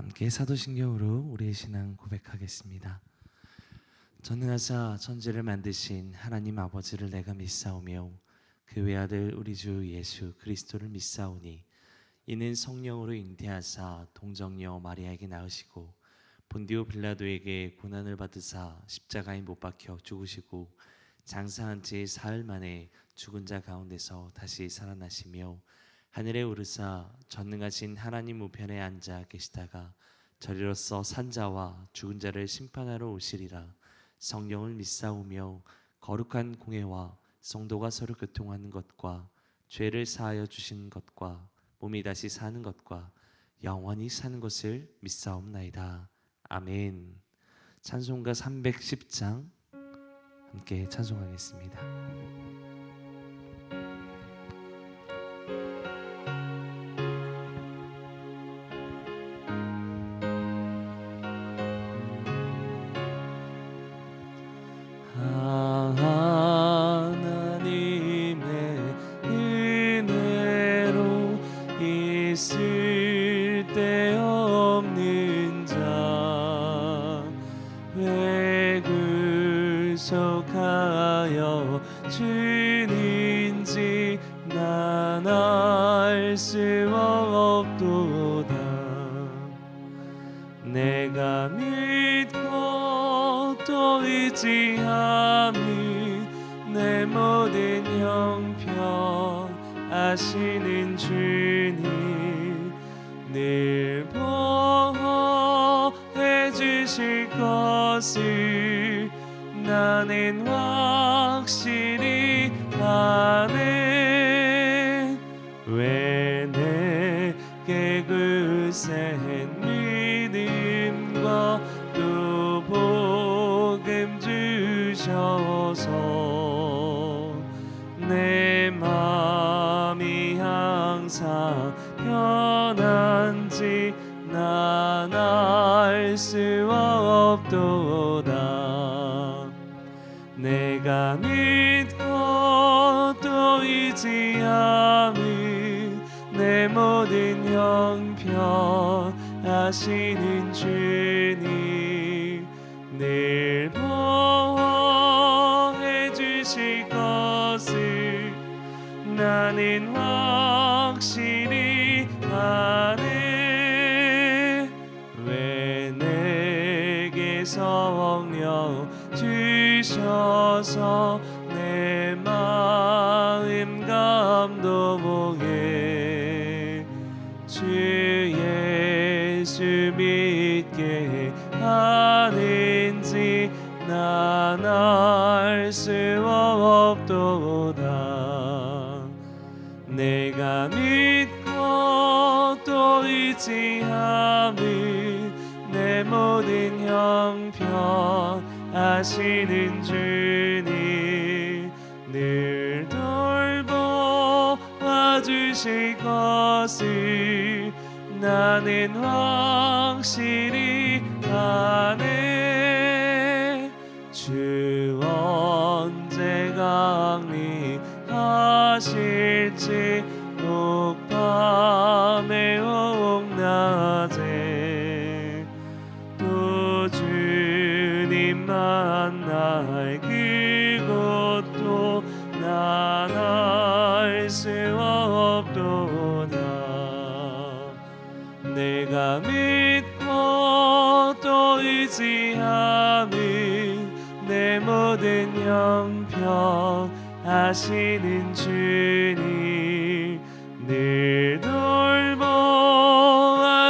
함께 사도신경으로 우리의 신앙 고백하겠습니다. 전능하사 천지를 만드신 하나님 아버지를 내가 믿사오며 그 외아들 우리 주 예수 그리스도를 믿사오니 이는 성령으로 잉태하사 동정녀 마리아에게 낳으시고 본디오 빌라도에게 고난을 받으사 십자가에 못 박혀 죽으시고 장사한 지 사흘 만에 죽은 자 가운데서 다시 살아나시며 하늘에 오르사 전능하신 하나님 우편에 앉아 계시다가 저리로서 산자와 죽은 자를 심판하러 오시리라. 성령을 믿사오며 거룩한 공회와 성도가 서로 교통하는 것과 죄를 사하여 주시는 것과 몸이 다시 사는 것과 영원히 사는 것을 믿사옵나이다. 아멘. 찬송가 310장 함께 찬송하겠습니다. 하나님의 은혜로 있을 데 없는 자 왜 구속하여 주는지 난 알 수 없도다. 내가 믿고 또 의지함은 내 모든 형편 아시는 주님 늘 보호해 주실 것을 나는 확실히 아네. 왜 내게 굳센 믿음과 또 복음 주셔서 내 마음이 항상 편한지 난 알 수 없도다. 내가 믿고 또 의지함은 내 모든 형편 아시는 주님 늘 보호해 주실 것을 나는 확실히 아네. 왜 내게 성령 주셔서 내 마음 감동해 주 예수 믿게 하는지 난 알 수 없도다. 내가 믿고 또 의지함은 내 모든 형편 아시는 주님 늘 돌보아 주실 것을 나는 확실히 아네. 주 언제 강림하실지 혹밤에 혹낮에 또 주님 만날 그것도 난 알 수 없도다. 내가 믿고 또 의지함은 내 모든 형편 아시는 주님 늘 돌보아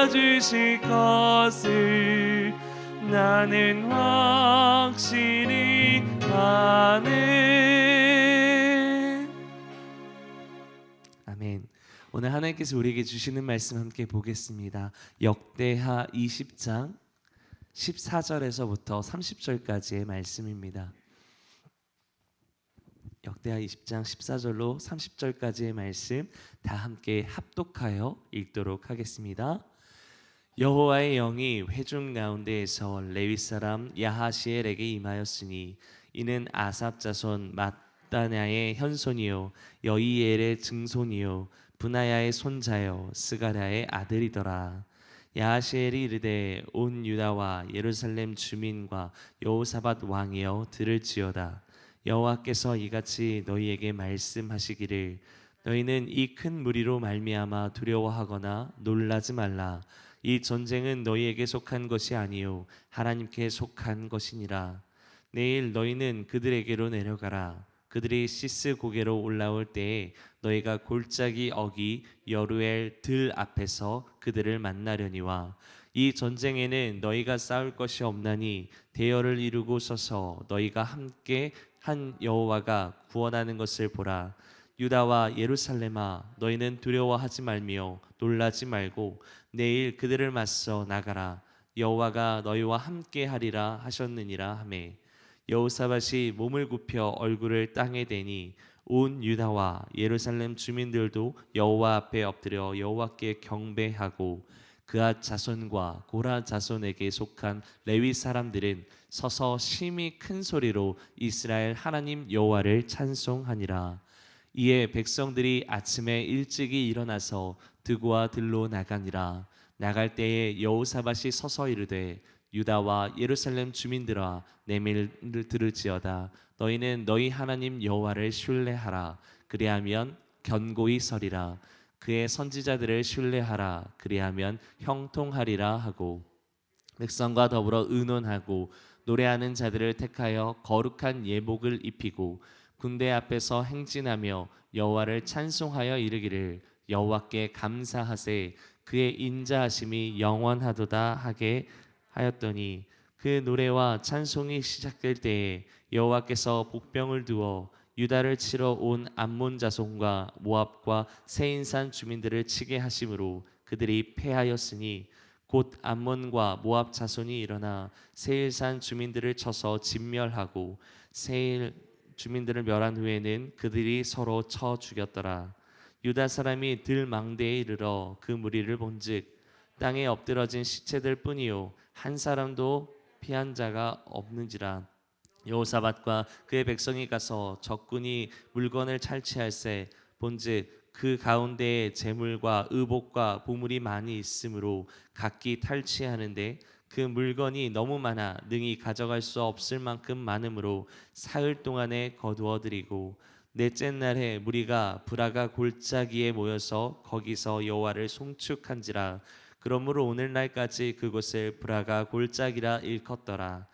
주실 것을 나는 확실히 아네. 아멘. 오늘 하나님께서 우리에게 주시는 말씀 함께 보겠습니다. 역대하 20장 14절에서부터 30절까지의 말씀입니다. 역대하 20장 14절로 30절까지의 말씀 다 함께 합독하여 읽도록 하겠습니다. 여호와의 영이 회중 가운데에서 레위 사람 야하시엘에게 임하였으니 이는 아삽 자손 mat다냐의 현손이요 여이엘의 증손이요 브나야의 손자요 스가랴의 아들이더라. 야하시엘이 이르되 온 유다와 예루살렘 주민과 여호사밧 왕이여 들을지어다. 여호와께서 이같이 너희에게 말씀하시기를 너희는 이 큰 무리로 말미암아 두려워하거나 놀라지 말라. 이 전쟁은 너희에게 속한 것이 아니요 하나님께 속한 것이니라. 내일 너희는 그들에게로 내려가라. 그들이 시스 고개로 올라올 때에 너희가 골짜기 어기 여루엘 들 앞에서 그들을 만나려니와 이 전쟁에는 너희가 싸울 것이 없나니 대열을 이루고 서서 너희가 함께 한 여호와가 구원하는 것을 보라. 유다와 예루살렘아 너희는 두려워하지 말며 놀라지 말고 내일 그들을 맞서 나가라. 여호와가 너희와 함께 하리라 하셨느니라 하매 여호사밧이 몸을 굽혀 얼굴을 땅에 대니 온 유다와 예루살렘 주민들도 여호와 앞에 엎드려 여호와께 경배하고 그앗 자손과 고라 자손에게 속한 레위 사람들은 서서 심히 큰 소리로 이스라엘 하나님 여호와를 찬송하니라. 이에 백성들이 아침에 일찍이 일어나서 드고와 들로 나가니라. 나갈 때에 여호사밧이 서서 이르되 유다와 예루살렘 주민들아 내 말을 들을지어다. 너희는 너희 하나님 여호와를 신뢰하라. 그리하면 견고히 서리라. 그의 선지자들을 신뢰하라. 그리하면 형통하리라 하고 백성과 더불어 의논하고 노래하는 자들을 택하여 거룩한 예복을 입히고 군대 앞에서 행진하며 여호와를 찬송하여 이르기를 여호와께 감사하세 그의 인자하심이 영원하도다 하게 하였더니 그 노래와 찬송이 시작될 때에 여호와께서 복병을 두어 유다를 치러 온 암몬 자손과 모압과 세인산 주민들을 치게 하심으로 그들이 패하였으니 곧 암몬과 모압 자손이 일어나 세일산 주민들을 쳐서 진멸하고 세일 주민들을 멸한 후에는 그들이 서로 쳐 죽였더라. 유다 사람이 들망대에 이르러 그 무리를 본즉 땅에 엎드러진 시체들 뿐이요 한 사람도 피한 자가 없는지라. 여호사밧과 그의 백성이 가서 적군이 물건을 탈취할새 본즉 그 가운데에 재물과 의복과 보물이 많이 있으므로 각기 탈취하는데 그 물건이 너무 많아 능히 가져갈 수 없을 만큼 많으므로 사흘 동안에 거두어 드리고 넷째 날에 무리가 브라가 골짜기에 모여서 거기서 여호와를 송축한지라. 그러므로 오늘날까지 그곳을 브라가 골짜기라 일컫더라.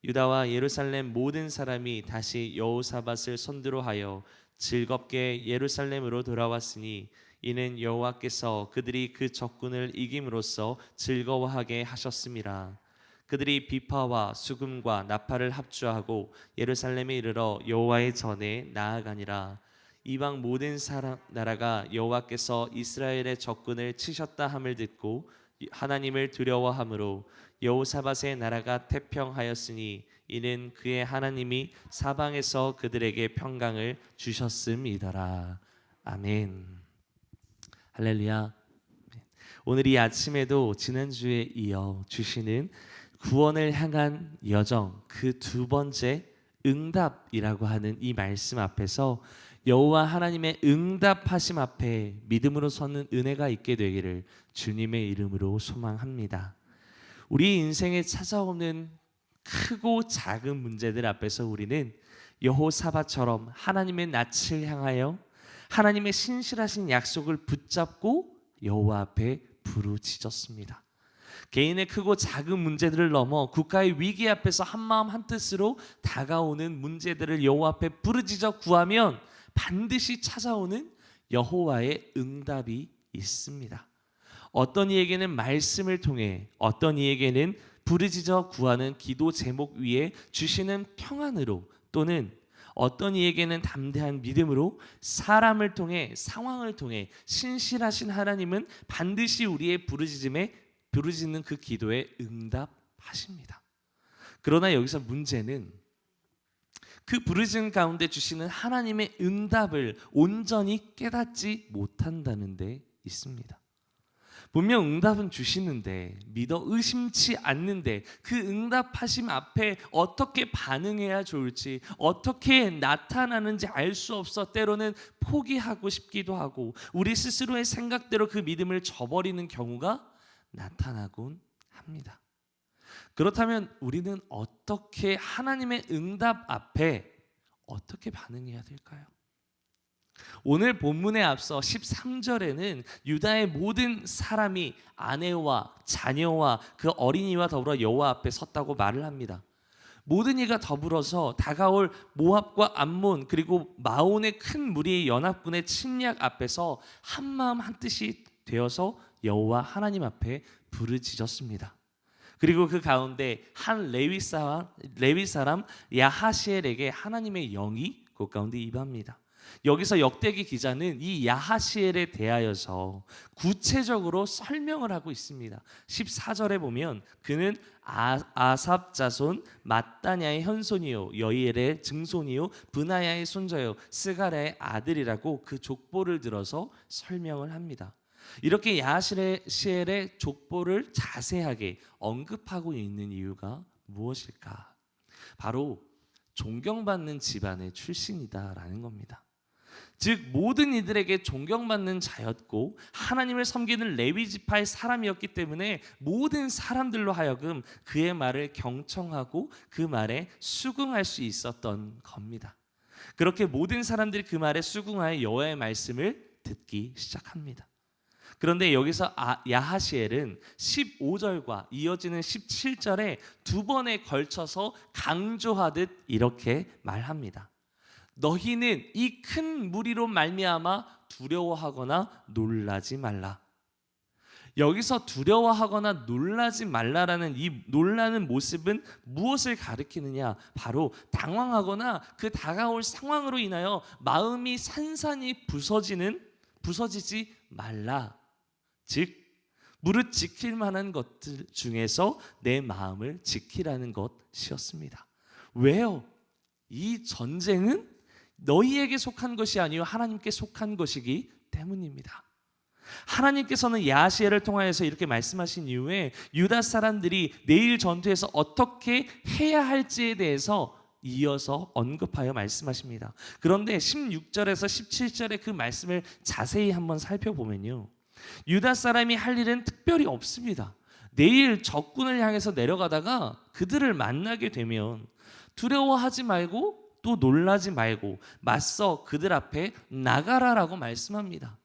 유다와 예루살렘 모든 사람이 다시 여호사밧을 손들어 하여 즐겁게 예루살렘으로 돌아왔으니 이는 여호와께서 그들이 그 적군을 이김으로써 즐거워하게 하셨음이라. 그들이 비파와 수금과 나팔을 합주하고 예루살렘에 이르러 여호와의 전에 나아가니라. 이방 모든 나라가 여호와께서 이스라엘의 적군을 치셨다 함을 듣고 하나님을 두려워함으로 여호사밧의 나라가 태평하였으니 이는 그의 하나님이 사방에서 그들에게 평강을 주셨음이더라. 아멘. 할렐루야. 오늘 이 아침에도 지난주에 이어 주시는 구원을 향한 여정 그 두 번째 응답이라고 하는 이 말씀 앞에서 여호와 하나님의 응답하심 앞에 믿음으로 서는 은혜가 있게 되기를 주님의 이름으로 소망합니다. 우리 인생에 찾아오는 크고 작은 문제들 앞에서 우리는 여호사밧처럼 하나님의 낯을 향하여 하나님의 신실하신 약속을 붙잡고 여호와 앞에 부르짖었습니다. 개인의 크고 작은 문제들을 넘어 국가의 위기 앞에서 한마음 한뜻으로 다가오는 문제들을 여호와 앞에 부르짖어 구하면 반드시 찾아오는 여호와의 응답이 있습니다. 어떤 이에게는 말씀을 통해, 어떤 이에게는 부르짖어 구하는 기도 제목 위에 주시는 평안으로, 또는 어떤 이에게는 담대한 믿음으로 사람을 통해, 상황을 통해 신실하신 하나님은 반드시 우리의 부르짖는 그 기도에 응답하십니다. 그러나 여기서 문제는 그 부르짖음 가운데 주시는 하나님의 응답을 온전히 깨닫지 못한다는 데 있습니다. 분명 응답은 주시는데 믿어 의심치 않는데 그 응답하심 앞에 어떻게 반응해야 좋을지, 어떻게 나타나는지 알 수 없어 때로는 포기하고 싶기도 하고 우리 스스로의 생각대로 그 믿음을 저버리는 경우가 나타나곤 합니다. 그렇다면 우리는 어떻게 하나님의 응답 앞에 어떻게 반응해야 될까요? 오늘 본문에 앞서 13절에는 유다의 모든 사람이 아내와 자녀와 그 어린이와 더불어 여호와 앞에 섰다고 말을 합니다. 모든 이가 더불어서 다가올 모압과 암몬 그리고 마온의 큰 무리의 연합군의 침략 앞에서 한마음 한뜻이 되어서 여호와 하나님 앞에 부르짖었습니다. 그리고 그 가운데 한 레위 사람 야하시엘에게 하나님의 영이 그 가운데 임합니다. 여기서 역대기 기자는 이 야하시엘에 대하여서 구체적으로 설명을 하고 있습니다. 14절에 보면 그는 아삽 자손 마따냐의 현손이요 여이엘의 증손이요 브나야의 손자요 스가랴의 아들이라고 그 족보를 들어서 설명을 합니다. 이렇게 야하시엘의 족보를 자세하게 언급하고 있는 이유가 무엇일까? 바로 존경받는 집안의 출신이다라는 겁니다. 즉 모든 이들에게 존경받는 자였고 하나님을 섬기는 레위 지파의 사람이었기 때문에 모든 사람들로 하여금 그의 말을 경청하고 그 말에 수긍할 수 있었던 겁니다. 그렇게 모든 사람들이 그 말에 수긍하여 여호와의 말씀을 듣기 시작합니다. 그런데 여기서 야하시엘은 15절과 이어지는 17절에 두 번에 걸쳐서 강조하듯 이렇게 말합니다. 너희는 이 큰 무리로 말미암아 두려워하거나 놀라지 말라. 여기서 두려워하거나 놀라지 말라라는 이 놀라는 모습은 무엇을 가리키느냐? 바로 당황하거나 그 다가올 상황으로 인하여 마음이 산산이 부서지지 말라. 즉 무릇 지킬 만한 것들 중에서 내 마음을 지키라는 것이었습니다. 왜요? 이 전쟁은 너희에게 속한 것이 아니요 하나님께 속한 것이기 때문입니다. 하나님께서는 야하시엘을 통하여서 이렇게 말씀하신 이후에 유다 사람들이 내일 전투에서 어떻게 해야 할지에 대해서 이어서 언급하여 말씀하십니다. 그런데 16절에서 17절의 그 말씀을 자세히 한번 살펴보면요, 유다 사람이 할 일은 특별히 없습니다. 내일 적군을 향해서 내려가다가 그들을 만나게 되면 두려워하지 말고 또 놀라지 말고 맞서 그들 앞에 나가라라고 말씀합니다.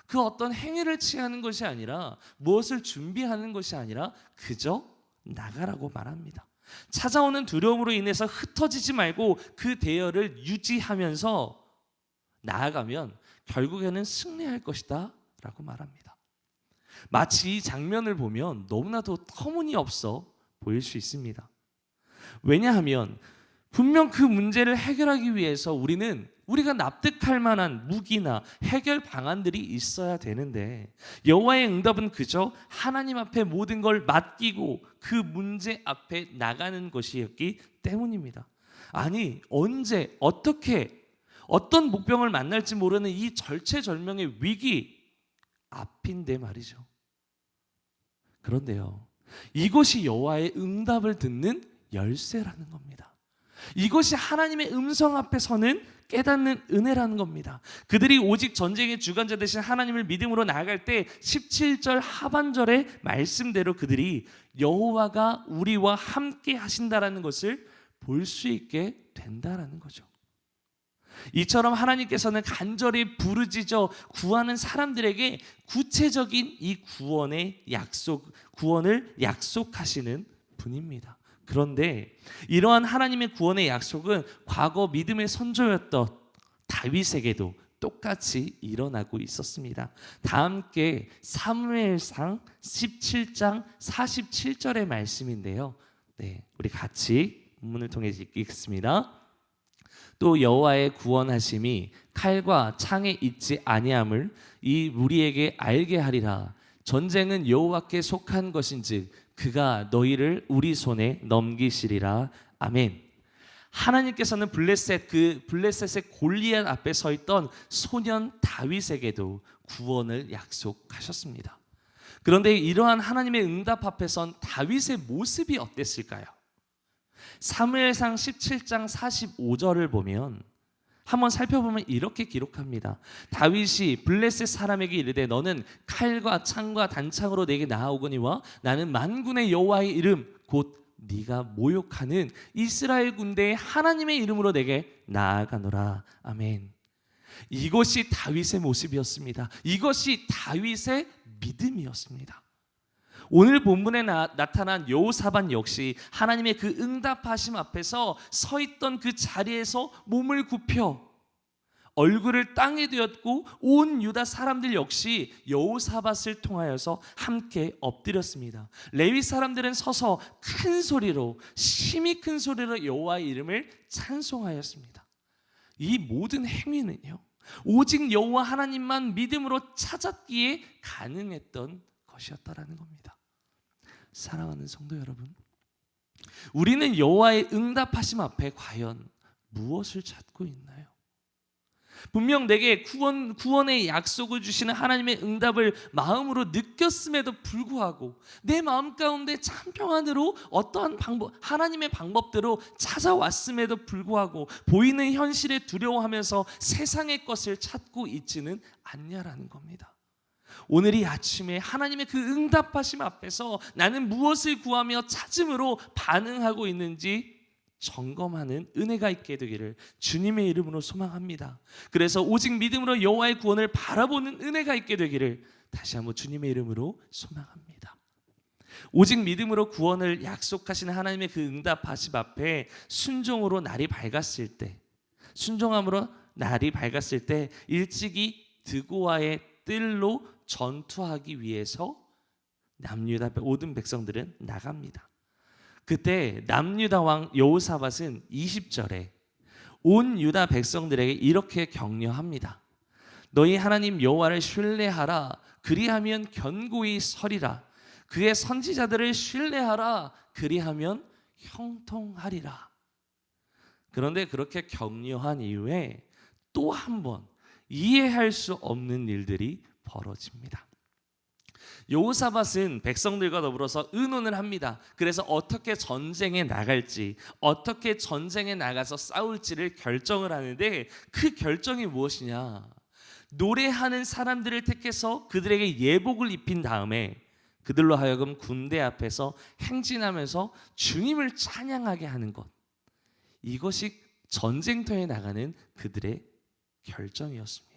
그 어떤 행위를 취하는 것이 아니라 무엇을 준비하는 것이 아니라 그저 나가라고 말합니다. 찾아오는 두려움으로 인해서 흩어지지 말고 그 대열을 유지하면서 나아가면 결국에는 승리할 것이다 라고 말합니다. 마치 이 장면을 보면 너무나도 터무니없어 보일 수 있습니다. 왜냐하면 분명 그 문제를 해결하기 위해서 우리가 납득할 만한 무기나 해결 방안들이 있어야 되는데 여호와의 응답은 그저 하나님 앞에 모든 걸 맡기고 그 문제 앞에 나가는 것이었기 때문입니다. 아니 언제 어떻게 어떤 목병을 만날지 모르는 이 절체절명의 위기 앞인데 말이죠. 그런데요, 이것이 여호와의 응답을 듣는 열쇠라는 겁니다. 이것이 하나님의 음성 앞에 서는 깨닫는 은혜라는 겁니다. 그들이 오직 전쟁의 주관자 되신 하나님을 믿음으로 나아갈 때 17절 하반절의 말씀대로 그들이 여호와가 우리와 함께 하신다라는 것을 볼 수 있게 된다라는 거죠. 이처럼 하나님께서는 간절히 부르짖어 구하는 사람들에게 구체적인 이 구원을 약속하시는 분입니다. 그런데 이러한 하나님의 구원의 약속은 과거 믿음의 선조였던 다윗에게도 똑같이 일어나고 있었습니다. 다 함께 사무엘상 17장 47절의 말씀인데요. 우리 같이 본문을 통해 읽겠습니다. 또 여호와의 구원하심이 칼과 창에 있지 아니함을 이 우리에게 알게 하리라. 전쟁은 여호와께 속한 것인즉 그가 너희를 우리 손에 넘기시리라. 아멘. 하나님께서는 블레셋의 골리앗 앞에 서 있던 소년 다윗에게도 구원을 약속하셨습니다. 그런데 이러한 하나님의 응답 앞에 선 다윗의 모습이 어땠을까요? 사무엘상 17장 45절을 보면 한번 살펴보면 이렇게 기록합니다. 다윗이 블레셋 사람에게 이르되 너는 칼과 창과 단창으로 내게 나아오거니와 나는 만군의 여호와의 이름 곧 네가 모욕하는 이스라엘 군대의 하나님의 이름으로 내게 나아가노라. 아멘. 이것이 다윗의 모습이었습니다. 이것이 다윗의 믿음이었습니다. 오늘 본문에 나타난 여호사밧 역시 하나님의 그 응답하심 앞에서 서 있던 그 자리에서 몸을 굽혀 얼굴을 땅에 대었고 온 유다 사람들 역시 여호사밧을 통하여서 함께 엎드렸습니다. 레위 사람들은 서서 큰 소리로 심히 큰 소리로 여호와의 이름을 찬송하였습니다. 이 모든 행위는요 오직 여호와 하나님만 믿음으로 찾았기에 가능했던 것이었다라는 겁니다. 사랑하는 성도 여러분, 우리는 여호와의 응답하심 앞에 과연 무엇을 찾고 있나요? 분명 내게 구원의 약속을 주시는 하나님의 응답을 마음으로 느꼈음에도 불구하고 내 마음 가운데 참 평안으로 어떠한 하나님의 방법대로 찾아왔음에도 불구하고 보이는 현실에 두려워하면서 세상의 것을 찾고 있지는 않냐라는 겁니다. 오늘 이 아침에 하나님의 그 응답하심 앞에서 나는 무엇을 구하며 찾음으로 반응하고 있는지 점검하는 은혜가 있게 되기를 주님의 이름으로 소망합니다. 그래서 오직 믿음으로 여호와의 구원을 바라보는 은혜가 있게 되기를 다시 한번 주님의 이름으로 소망합니다. 오직 믿음으로 구원을 약속하시는 하나님의 그 응답하심 앞에 순종함으로 날이 밝았을 때 일찍이 드고아의 뜰로 전투하기 위해서 남유다 모든 백성들은 나갑니다. 그때 남유다 왕 여호사밧은 20절에 온 유다 백성들에게 이렇게 격려합니다. 너희 하나님 여호와를 신뢰하라. 그리하면 견고히 서리라. 그의 선지자들을 신뢰하라. 그리하면 형통하리라. 그런데 그렇게 격려한 이후에 또 한 번 이해할 수 없는 일들이 벌어집니다. 여호사밧은 백성들과 더불어서 의논을 합니다. 그래서 어떻게 전쟁에 나갈지, 어떻게 전쟁에 나가서 싸울지를 결정을 하는데 그 결정이 무엇이냐? 노래하는 사람들을 택해서 그들에게 예복을 입힌 다음에 그들로 하여금 군대 앞에서 행진하면서 주님을 찬양하게 하는 것, 이것이 전쟁터에 나가는 그들의 결정이었습니다.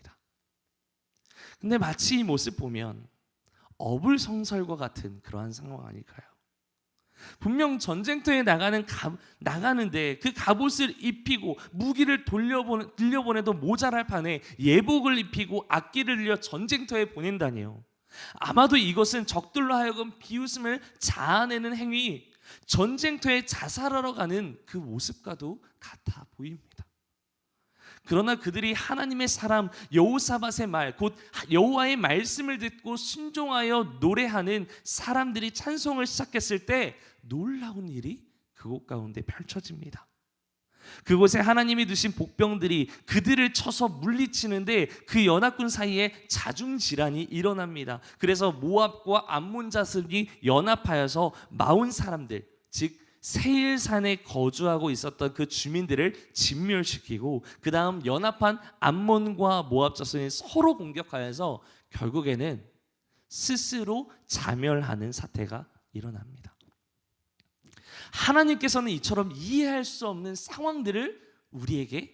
근데 마치 이 모습 보면 어불성설과 같은 그러한 상황 아닐까요? 분명 전쟁터에 나가는데 그 갑옷을 입히고 무기를 들려보내도 모자랄 판에 예복을 입히고 악기를 들려 전쟁터에 보낸다니요. 아마도 이것은 적들로 하여금 비웃음을 자아내는 행위, 전쟁터에 자살하러 가는 그 모습과도 같아 보입니다. 그러나 그들이 하나님의 사람 여호사밧의 말, 곧 여호와의 말씀을 듣고 순종하여 노래하는 사람들이 찬송을 시작했을 때 놀라운 일이 그곳 가운데 펼쳐집니다. 그곳에 하나님이 두신 복병들이 그들을 쳐서 물리치는데 그 연합군 사이에 자중질환이 일어납니다. 그래서 모압과 암몬 자손이 연합하여서 마온 사람들, 즉 세일산에 거주하고 있었던 그 주민들을 진멸시키고 그 다음 연합한 암몬과 모압 자손이 서로 공격하여서 결국에는 스스로 자멸하는 사태가 일어납니다. 하나님께서는 이처럼 이해할 수 없는 상황들을 우리에게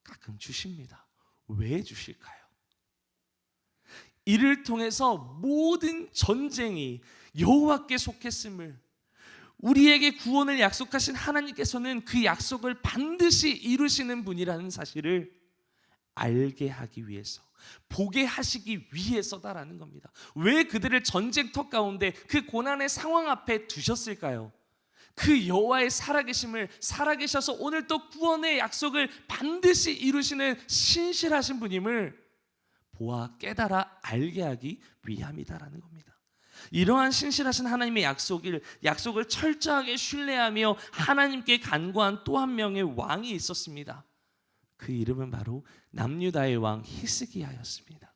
가끔 주십니다. 왜 주실까요? 이를 통해서 모든 전쟁이 여호와께 속했음을, 우리에게 구원을 약속하신 하나님께서는 그 약속을 반드시 이루시는 분이라는 사실을 알게 하기 위해서, 보게 하시기 위해서다라는 겁니다. 왜 그들을 전쟁터 가운데 그 고난의 상황 앞에 두셨을까요? 그 여호와의 살아계셔서 오늘 또 구원의 약속을 반드시 이루시는 신실하신 분임을 보아 깨달아 알게 하기 위함이다라는 겁니다. 이러한 신실하신 하나님의 약속을 철저하게 신뢰하며 하나님께 간구한 또 한 명의 왕이 있었습니다. 그 이름은 바로 남유다의 왕 히스기야였습니다.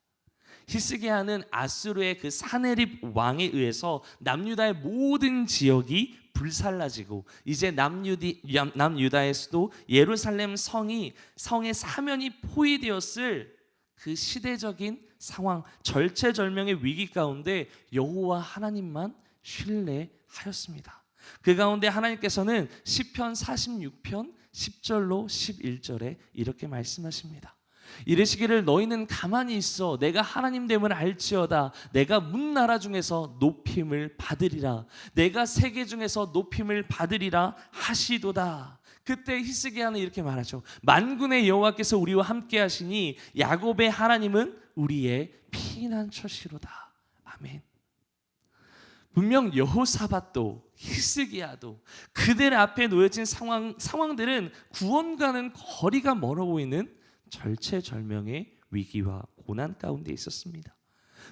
히스기야는 아수르의 그 사네립 왕에 의해서 남유다의 모든 지역이 불살라지고 이제 남유다에서도 예루살렘 성의 사면이 포위되었을 그 시대적인 상황, 절체절명의 위기 가운데 여호와 하나님만 신뢰하였습니다. 그 가운데 하나님께서는 시편 46편 10절로 11절에 이렇게 말씀하십니다. 이르시기를 너희는 가만히 있어 내가 하나님 됨을 알지어다. 내가 문나라 중에서 높임을 받으리라. 내가 세계 중에서 높임을 받으리라 하시도다. 그때 히스기야는 이렇게 말하죠. 만군의 여호와께서 우리와 함께 하시니 야곱의 하나님은 우리의 피난처시로다. 아멘. 분명 여호사밧도 히스기야도 그들 앞에 놓여진 상황들은 구원과는 거리가 멀어 보이는 절체절명의 위기와 고난 가운데 있었습니다.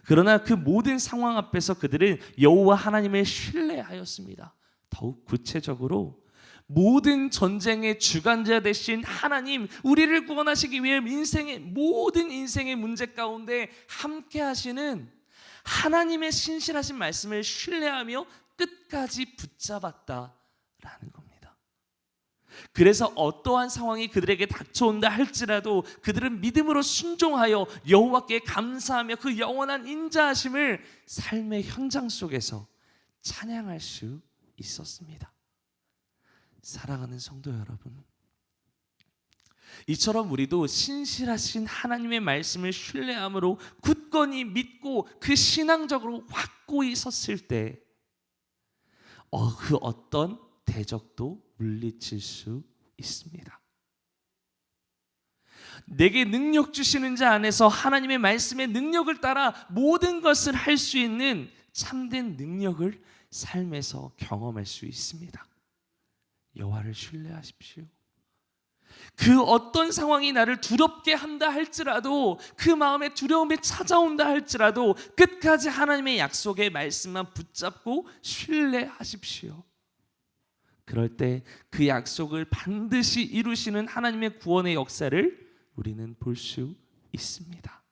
그러나 그 모든 상황 앞에서 그들은 여호와 하나님을 신뢰하였습니다. 더욱 구체적으로 모든 전쟁의 주관자 되신 하나님, 우리를 구원하시기 위해 모든 인생의 문제 가운데 함께 하시는 하나님의 신실하신 말씀을 신뢰하며 끝까지 붙잡았다라는 겁니다. 그래서 어떠한 상황이 그들에게 닥쳐온다 할지라도 그들은 믿음으로 순종하여 여호와께 감사하며 그 영원한 인자하심을 삶의 현장 속에서 찬양할 수 있었습니다. 사랑하는 성도 여러분, 이처럼 우리도 신실하신 하나님의 말씀을 신뢰함으로 굳건히 믿고 그 신앙적으로 확고히 섰을 때 그 어떤 대적도 물리칠 수 있습니다. 내게 능력 주시는 자 안에서 하나님의 말씀의 능력을 따라 모든 것을 할 수 있는 참된 능력을 삶에서 경험할 수 있습니다. 여호와를 신뢰하십시오. 그 어떤 상황이 나를 두렵게 한다 할지라도, 그 마음에 두려움이 찾아온다 할지라도 끝까지 하나님의 약속의 말씀만 붙잡고 신뢰하십시오. 그럴 때 그 약속을 반드시 이루시는 하나님의 구원의 역사를 우리는 볼 수 있습니다.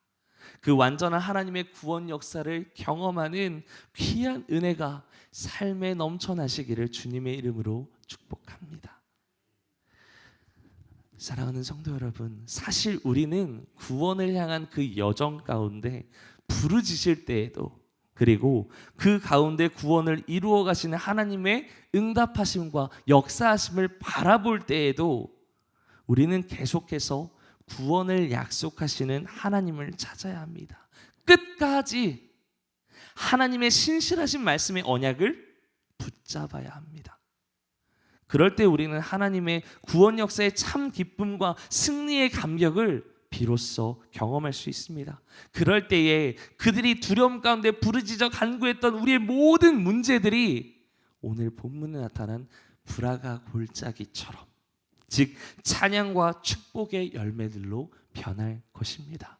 그 완전한 하나님의 구원 역사를 경험하는 귀한 은혜가 삶에 넘쳐나시기를 주님의 이름으로 축복합니다. 사랑하는 성도 여러분, 사실 우리는 구원을 향한 그 여정 가운데 부르짖을 때에도, 그리고 그 가운데 구원을 이루어 가시는 하나님의 응답하심과 역사하심을 바라볼 때에도 우리는 계속해서 구원을 약속하시는 하나님을 찾아야 합니다. 끝까지 하나님의 신실하신 말씀의 언약을 붙잡아야 합니다. 그럴 때 우리는 하나님의 구원 역사의 참 기쁨과 승리의 감격을 비로소 경험할 수 있습니다. 그럴 때에 그들이 두려움 가운데 부르짖어 간구했던 우리의 모든 문제들이 오늘 본문에 나타난 불화가 골짜기처럼, 즉 찬양과 축복의 열매들로 변할 것입니다.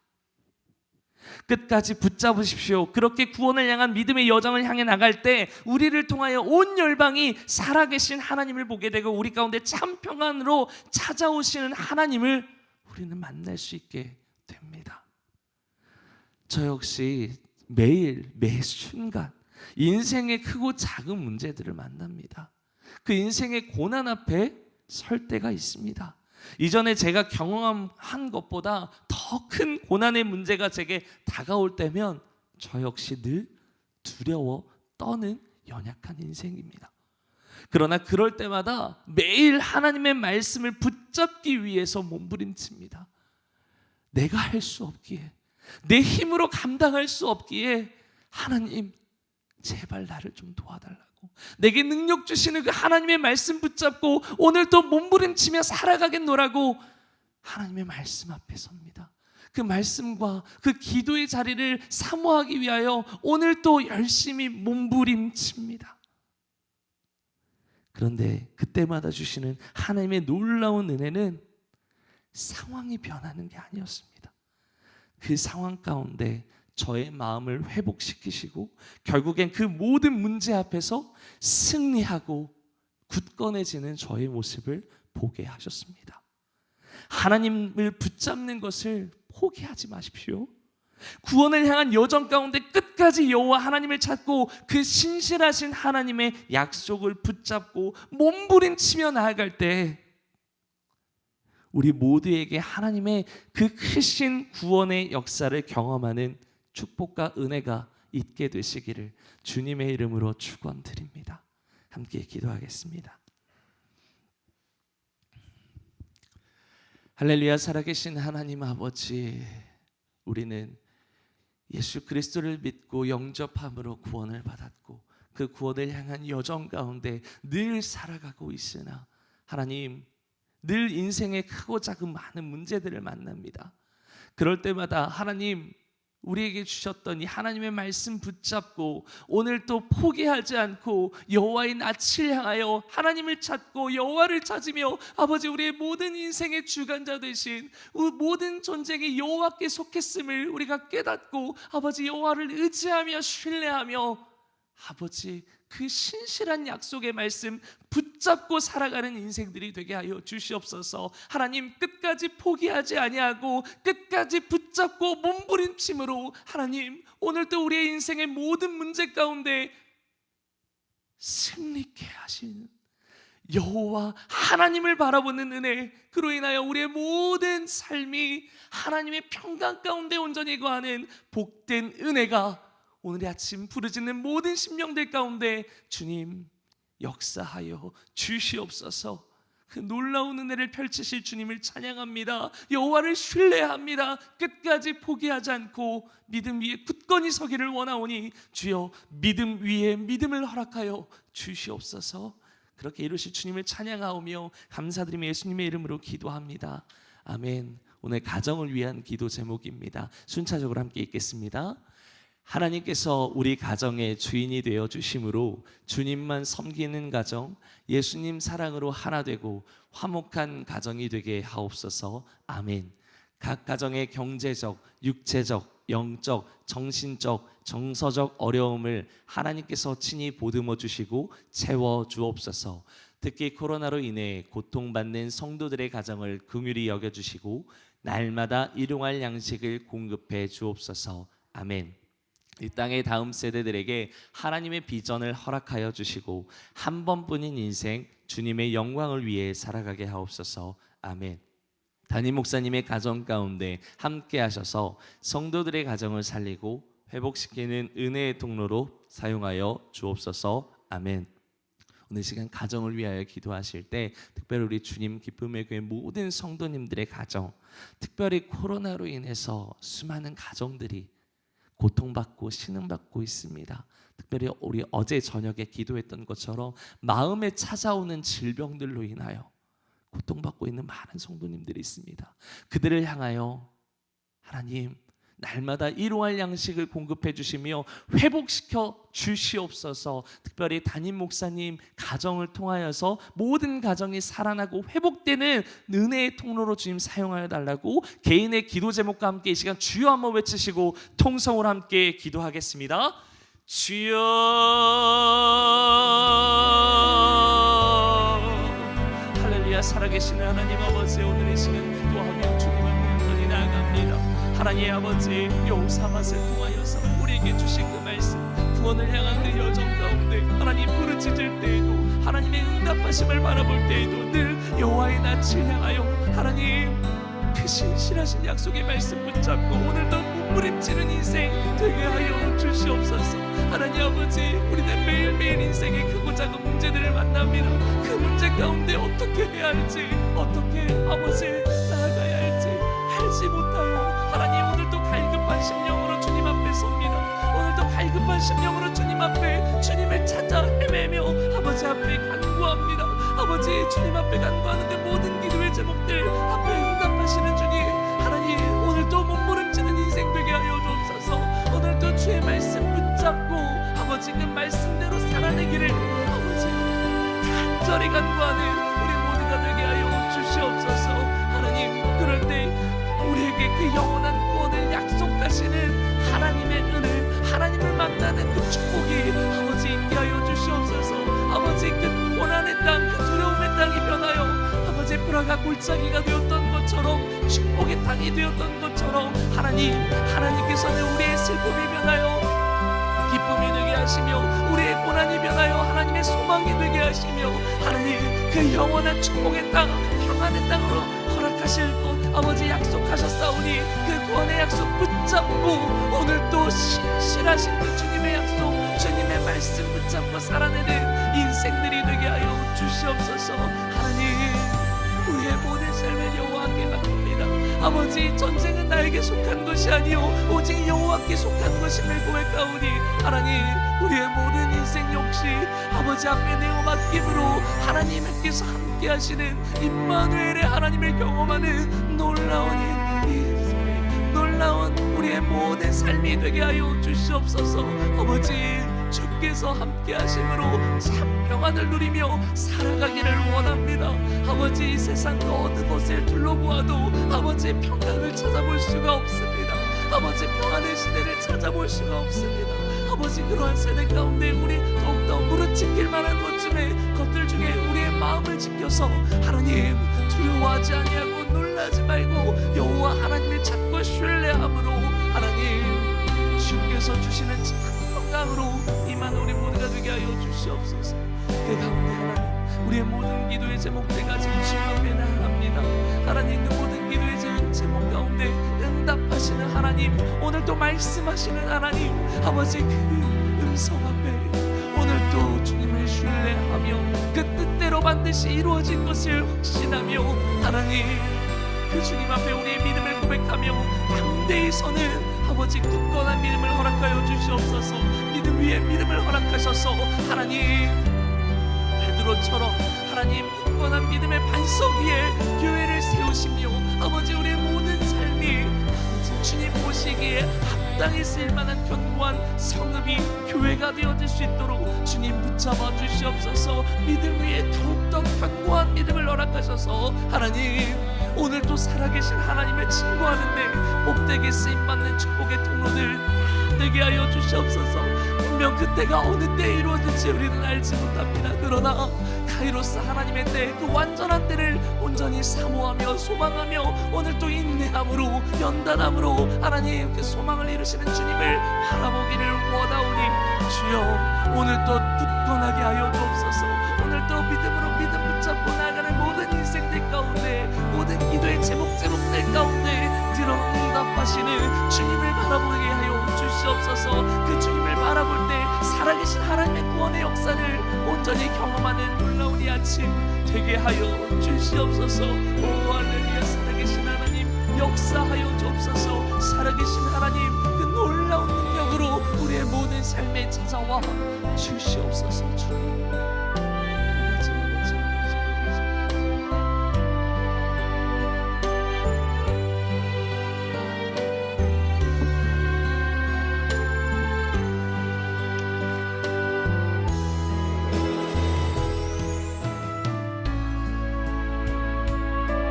끝까지 붙잡으십시오. 그렇게 구원을 향한 믿음의 여정을 향해 나갈 때 우리를 통하여 온 열방이 살아계신 하나님을 보게 되고 우리 가운데 참 평안으로 찾아오시는 하나님을 우리는 만날 수 있게 됩니다. 저 역시 매일 매 순간 인생의 크고 작은 문제들을 만납니다. 그 인생의 고난 앞에 설 때가 있습니다. 이전에 제가 경험한 것보다 더 큰 고난의 문제가 제게 다가올 때면 저 역시 늘 두려워 떠는 연약한 인생입니다. 그러나 그럴 때마다 매일 하나님의 말씀을 붙잡기 위해서 몸부림칩니다. 내가 할 수 없기에, 내 힘으로 감당할 수 없기에 하나님 제발 나를 좀 도와달라고, 내게 능력 주시는 그 하나님의 말씀 붙잡고 오늘 또 몸부림치며 살아가겠노라고 하나님의 말씀 앞에 섭니다. 그 말씀과 그 기도의 자리를 사모하기 위하여 오늘 또 열심히 몸부림칩니다. 그런데 그때마다 주시는 하나님의 놀라운 은혜는 상황이 변하는 게 아니었습니다. 그 상황 가운데 저의 마음을 회복시키시고 결국엔 그 모든 문제 앞에서 승리하고 굳건해지는 저의 모습을 보게 하셨습니다. 하나님을 붙잡는 것을 포기하지 마십시오. 구원을 향한 여정 가운데 끝까지 여호와 하나님을 찾고 그 신실하신 하나님의 약속을 붙잡고 몸부림치며 나아갈 때 우리 모두에게 하나님의 그 크신 구원의 역사를 경험하는 축복과 은혜가 있게 되시기를 주님의 이름으로 축원드립니다. 함께 기도하겠습니다. 할렐루야. 살아계신 하나님 아버지, 우리는 예수 그리스도를 믿고 영접함으로 구원을 받았고 그 구원을 향한 여정 가운데 늘 살아가고 있으나 하나님, 늘 인생에 크고 작은 많은 문제들을 만납니다. 그럴 때마다 하나님, 우리에게 주셨던 이 하나님의 말씀 붙잡고 오늘 또 포기하지 않고 여호와의 낯을 향하여 하나님을 찾고 여호와를 찾으며 아버지, 우리의 모든 인생의 주관자 되신 모든 전쟁이 여호와께 속했음을 우리가 깨닫고 아버지, 여호와를 의지하며 신뢰하며 아버지, 그 신실한 약속의 말씀 붙잡고 살아가는 인생들이 되게 하여 주시옵소서. 하나님, 끝까지 포기하지 아니하고 끝까지 붙잡고 몸부림침으로 하나님, 오늘도 우리의 인생의 모든 문제 가운데 승리케 하시는 여호와 하나님을 바라보는 은혜, 그로 인하여 우리의 모든 삶이 하나님의 평강 가운데 온전히 거하는 복된 은혜가 오늘 아침 부르짖는 모든 심령들 가운데 주님 역사하여 주시옵소서. 그 놀라운 은혜를 펼치실 주님을 찬양합니다. 여호와를 신뢰합니다. 끝까지 포기하지 않고 믿음 위에 굳건히 서기를 원하오니 주여 믿음 위에 믿음을 허락하여 주시옵소서. 그렇게 이루실 주님을 찬양하오며 감사드리며 예수님의 이름으로 기도합니다. 아멘. 오늘 가정을 위한 기도 제목입니다. 순차적으로 함께 읽겠습니다. 하나님께서 우리 가정의 주인이 되어 주심으로 주님만 섬기는 가정, 예수님 사랑으로 하나 되고 화목한 가정이 되게 하옵소서. 아멘. 각 가정의 경제적, 육체적, 영적, 정신적, 정서적 어려움을 하나님께서 친히 보듬어 주시고 채워 주옵소서. 특히 코로나로 인해 고통받는 성도들의 가정을 긍휼히 여겨 주시고 날마다 일용할 양식을 공급해 주옵소서. 아멘. 이 땅의 다음 세대들에게 하나님의 비전을 허락하여 주시고 한 번뿐인 인생 주님의 영광을 위해 살아가게 하옵소서. 아멘. 담임 목사님의 가정 가운데 함께 하셔서 성도들의 가정을 살리고 회복시키는 은혜의 통로로 사용하여 주옵소서. 아멘. 오늘 시간 가정을 위하여 기도하실 때 특별히 우리 주님 기쁨의 교회 모든 성도님들의 가정, 특별히 코로나로 인해서 수많은 가정들이 고통받고 신음받고 있습니다. 특별히 우리 어제 저녁에 기도했던 것처럼 마음에 찾아오는 질병들로 인하여 고통받고 있는 많은 성도님들이 있습니다. 그들을 향하여 하나님 날마다 일용할 양식을 공급해 주시며 회복시켜 주시옵소서. 특별히 담임 목사님 가정을 통하여서 모든 가정이 살아나고 회복되는 은혜의 통로로 주님 사용하여 달라고 개인의 기도 제목과 함께 이 시간 주여 한번 외치시고 통성으로 함께 기도하겠습니다. 주여. 할렐루야. 살아계시는 하나님 아버지, 오늘 이 시간 기도하며 주님 앞에 온전히 나아갑니다. 하나님 아버지, 요사맛을 통하여서 우리에게 주신 그 말씀, 구원을 향한 그 여정 가운데 하나님 부르짖을 때에도 하나님의 응답하심을 바라볼 때에도 늘 여호와의 낯을 향하여 하나님 그 신실하신 약속의 말씀 붙잡고 오늘도 몸부림치는 인생 되게 하여 주시옵소서. 하나님 아버지, 우리는 매일매일 인생의 크고 작은 문제들을 만납니다. 그 문제 가운데 어떻게 해야 할지, 어떻게 아버지 나아가야 할지 알지 못하여 하나님 오늘도 갈급한 심령으로 주님 앞에 섭니다. 오늘도 갈급한 심령으로 주님 앞에 주님을 찾아 헤매며 아버지 앞에 간구합니다. 아버지, 주님 앞에 간구하는 그 모든 기도의 제목들 앞에 응답하시는 주님, 하나님 오늘도 몸부림치는 인생 되게 하여 주옵소서. 오늘도 주의 말씀 붙잡고 아버지 그 말씀대로 살아내기를 아버지 간절히 간구하는 우리 모두가 되게 하여 주시옵소서. 하나님, 그럴 때 우리에게 그 영원한 구원을 약속하시는 하나님의 은혜, 하나님을 만나는 그 축복이 아버지 있게 하여 주시옵소서. 아버지, 그 고난의 땅, 그 두려움의 땅이 변하여 아버지 불화가 골짜기가 되었던 것 것처럼 축복의 땅이 되었던 것처럼 하나님께서는 우리의 슬픔이 변하여 기쁨이 되게 하시며 우리의 고난이 변하여 하나님의 소망이 되게 하시며 하나님 그 영원한 축복의 땅 평안의 땅으로 허락하실 것 아버지 약속하셨사오니 그 구원의 약속 붙잡고 오늘 또 신실하신 그 주님의 약속 주님의 말씀 붙잡고 살아내는 인생들이 되게 하여 주시옵소서. 하나님 우리의 모든 삶을 여호와께 맡깁니다. 아버지 전쟁은 나에게 속한 것이 아니요 오직 여호와께 속한 것임을 고백하오니 하나님 우리의 모든 인생 역시 아버지 앞에 내어 맡김으로 하나님께서 함께 하시는 임마누엘의 하나님을 경험하는 놀라운 우리의 모든 삶이 되게 하여 주시옵소서. 아버지 주께서 함께 하심으로 참 평안을 누리며 살아가기를 원합니다. 아버지 이 세상 어느 곳을 둘러보아도 아버지 평강을 찾아볼 수가 없습니다. 아버지 평안의 시대를 찾아볼 수가 없습니다. 아버지 그러한 세대 가운데 우리 더욱더 무릎 지킬 만한 것들 중에 우리의 마음을 지켜서 하나님 두려워하지 아니하고 놀라지 말고 여호와 하나님을 찾고 신뢰함으로 하나님 주께서 주시는 건강으로 임한 우리 모두가 되게 하여 주시옵소서. 그 가운데 하나님 우리의 모든 기도의 제목들과 지금 주님 앞에 나아갑니다. 하나님 그 모든 기도의 제목 가운데 응답하시는 하나님 오늘도 말씀하시는 하나님 아버지 그 음성 앞에 오늘도 주님을 신뢰하며 그 뜻대로 반드시 이루어진 것을 확신하며 하나님 그 주님 앞에 우리의 믿음을 고백하며 담대히 서는 아버지 굳건한 믿음을 허락하여 주시옵소서. 믿음 위에 믿음을 허락하셔서 하나님 베드로처럼 하나님 굳건한 믿음의 반석 위에 교회를 세우시며 아버지 우리의 모든 삶이 주님 보시기에 합당히 쓰일만한 견고한 성읍이 교회가 되어질 수 있도록 주님 붙잡아 주시옵소서. 믿음 위에 더욱더 견고한 믿음을 허락하셔서 하나님 오늘도 살아계신 하나님을 친구하는데 복되게 쓰임받는 축복의 통로들 되게 하여 주시옵소서. 분명 그때가 어느 때에 이루어질지 우리는 알지 못합니다. 그러나 카이로스 하나님의 때 그 완전한 때를 온전히 사모하며 소망하며 오늘도 인내함으로 연단함으로 하나님 그 소망을 이루시는 주님을 바라보기를 원하오니 주여 오늘도 굳건하게 하여 주옵소서. 오늘도 믿음으로 믿음 붙잡고 나가는 모든 인생들 가운데 모든 기도의 제목들 가운데 들어 응답하시는 주님을 바라보게 하여 주시옵소서. 그 주님을 바라볼 때 살아계신 하나님의 구원의 역사를 온전히 경험하는 놀라운 이 아침 되게 하여 주시옵소서. 오 할렐루야. 살아계신 하나님 역사하여 주옵소서. 살아계신 하나님 그 놀라운 능력으로 우리의 모든 삶에 찾아와 주시옵소서.